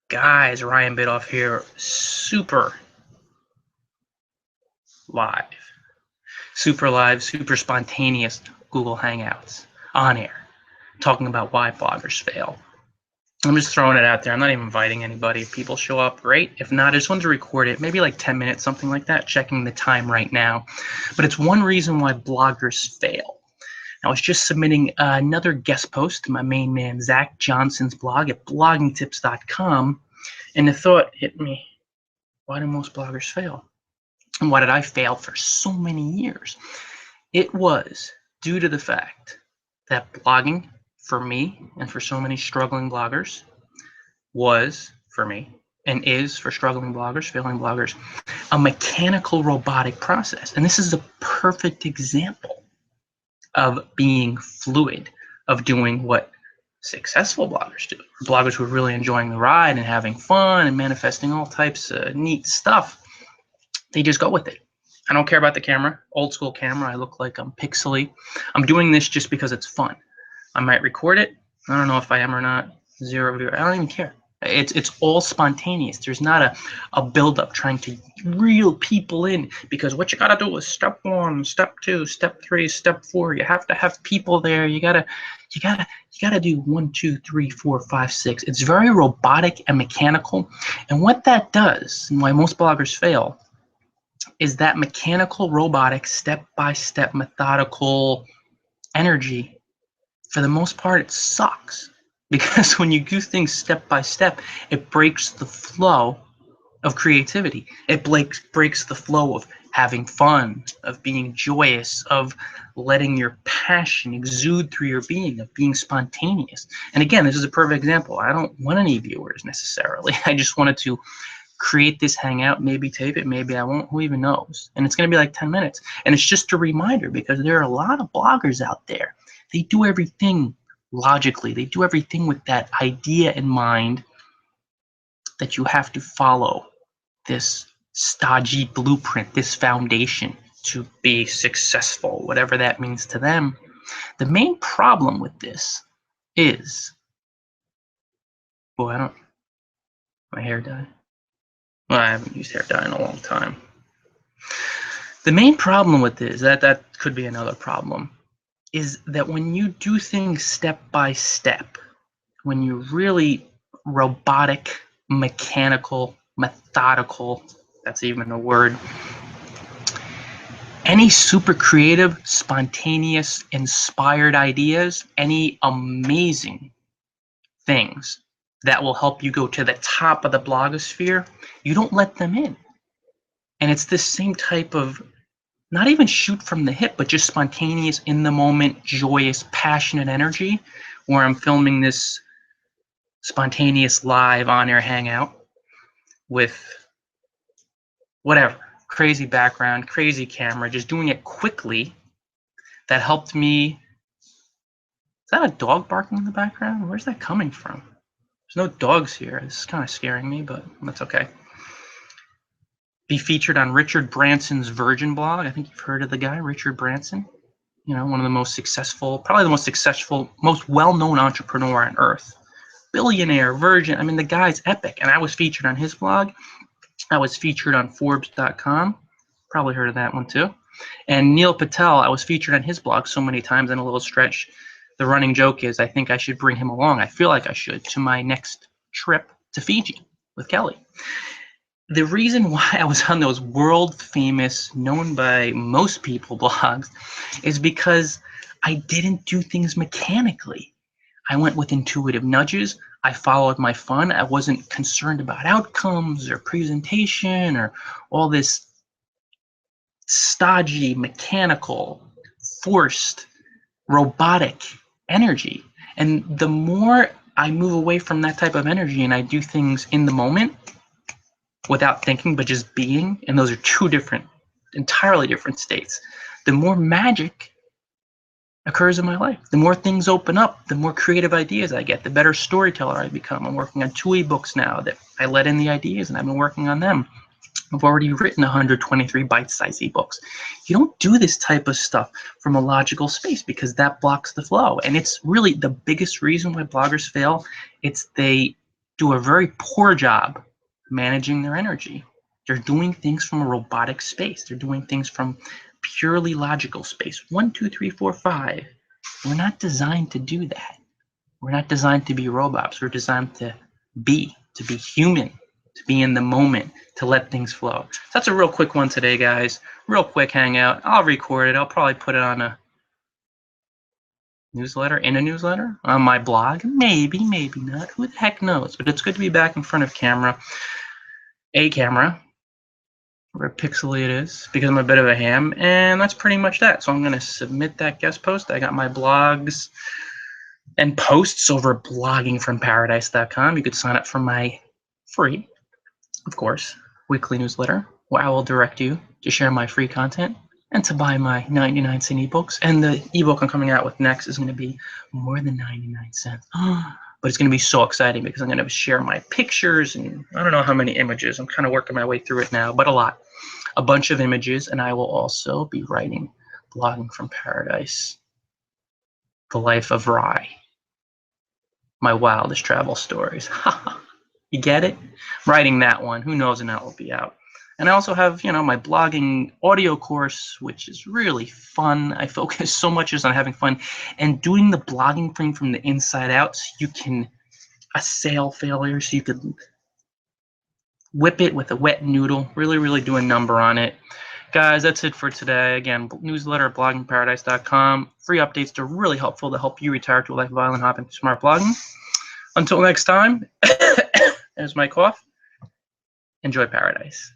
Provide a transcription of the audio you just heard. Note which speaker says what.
Speaker 1: Guys, Ryan Bidoff here, super live, super spontaneous Google Hangouts on air, talking about why bloggers fail. I'm just throwing it out there. I'm not even inviting anybody. If people show up, great. If not, I just wanted to record it, maybe like 10 minutes, something like that, checking the time right now. But it's one reason why bloggers fail. I was just submitting another guest post to my main man, Zach Johnson's blog at bloggingtips.com, and the thought hit me, why do most bloggers fail? And why did I fail for so many years? It was due to the fact that blogging, for me and for so many struggling bloggers, was for me and is for struggling bloggers, failing bloggers, a mechanical robotic process. And this is a perfect example of being fluid, of doing what successful bloggers do. Bloggers who are really enjoying the ride and having fun and manifesting all types of neat stuff. They just go with it. I don't care about the camera, old school camera. I look like I'm pixely. I'm doing this just because it's fun. I might record it. I don't know if I am or not. Zero viewer. I don't even care. It's all spontaneous. There's not a build-up trying to reel people in, because what you gotta do is step 1, step 2, step 3, step 4. You have to have people there. You gotta do 1, 2, 3, 4, 5, 6. It's very robotic and mechanical. And what that does, and why most bloggers fail, is that mechanical, robotic, step-by-step, methodical energy. For the most part, it sucks, because when you do things step by step, it breaks the flow of creativity. It breaks the flow of having fun, of being joyous, of letting your passion exude through your being, of being spontaneous. And again, this is a perfect example. I don't want any viewers necessarily. I just wanted to create this hangout, maybe tape it, maybe I won't, who even knows? And it's going to be like 10 minutes. And it's just a reminder, because there are a lot of bloggers out there. They do everything logically. They do everything with that idea in mind, that you have to follow this stodgy blueprint, this foundation to be successful, whatever that means to them. The main problem with this is, boy, my hair dye. Well, I haven't used hair dye in a long time. The main problem with this, that could be another problem, is that when you do things step by step, when you're really robotic, mechanical, methodical, that's even a word, any super creative, spontaneous, inspired ideas, any amazing things that will help you go to the top of the blogosphere, you don't let them in. And it's this same type of, not even shoot from the hip, but just spontaneous, in the moment, joyous, passionate energy, where I'm filming this spontaneous live on-air hangout with whatever, crazy background, crazy camera, just doing it quickly. That helped me. Is that a dog barking in the background? Where's that coming from? There's no dogs here. This is kind of scaring me, but that's okay. Be featured on Richard Branson's Virgin blog. I think you've heard of the guy, Richard Branson. You know, one of the most successful, probably the most successful, most well-known entrepreneur on earth. Billionaire, Virgin. I mean, the guy's epic. And I was featured on his blog. I was featured on Forbes.com. Probably heard of that one too. And Neil Patel, I was featured on his blog so many times in a little stretch. The running joke is I think I should bring him along. I feel like I should, to my next trip to Fiji with Kelly. The reason why I was on those world famous, known by most people blogs, is because I didn't do things mechanically. I went with intuitive nudges. I followed my fun. I wasn't concerned about outcomes or presentation or all this stodgy, mechanical, forced, robotic energy. And the more I move away from that type of energy and I do things in the moment without thinking, but just being, and those are two different, entirely different states, the more magic occurs in my life. The more things open up, the more creative ideas I get, the better storyteller I become. I'm working on 2 ebooks now that I let in the ideas, and I've been working on them. I've already written 123 bite-sized ebooks. You don't do this type of stuff from a logical space, because that blocks the flow. And it's really the biggest reason why bloggers fail. It's they do a very poor job managing their energy. They're doing things from a robotic space. They're doing things from purely logical space. 1, 2, 3, 4, 5. We're not designed to do that. We're not designed to be robots. We're designed to be human, to be in the moment, to let things flow. So that's a real quick one today, guys. Real quick hangout. I'll record it. I'll probably put it on a newsletter, on my blog. Maybe, maybe not. Who the heck knows? But it's good to be back in front of a camera, where pixely it is, because I'm a bit of a ham. And that's pretty much that. So I'm going to submit that guest post. I got my blogs and posts over at bloggingfromparadise.com. You could sign up for my free, of course, weekly newsletter, where I will direct you to share my free content and to buy my 99-cent ebooks. And the ebook I'm coming out with next is going to be more than 99 cents. But it's going to be so exciting because I'm going to share my pictures and I don't know how many images. I'm kind of working my way through it now, but a bunch of images. And I will also be writing Blogging from Paradise, The Life of Rye, my wildest travel stories. You get it? Writing that one. Who knows when that will be out. And I also have, my blogging audio course, which is really fun. I focus so much on having fun and doing the blogging thing from the inside out, so you can assail failure, so you could whip it with a wet noodle. Really, really do a number on it. Guys, that's it for today. Again, newsletter at bloggingparadise.com. Free updates. They're really helpful to help you retire to a life of island hopping through smart blogging. Until next time, there's my cough. Enjoy paradise.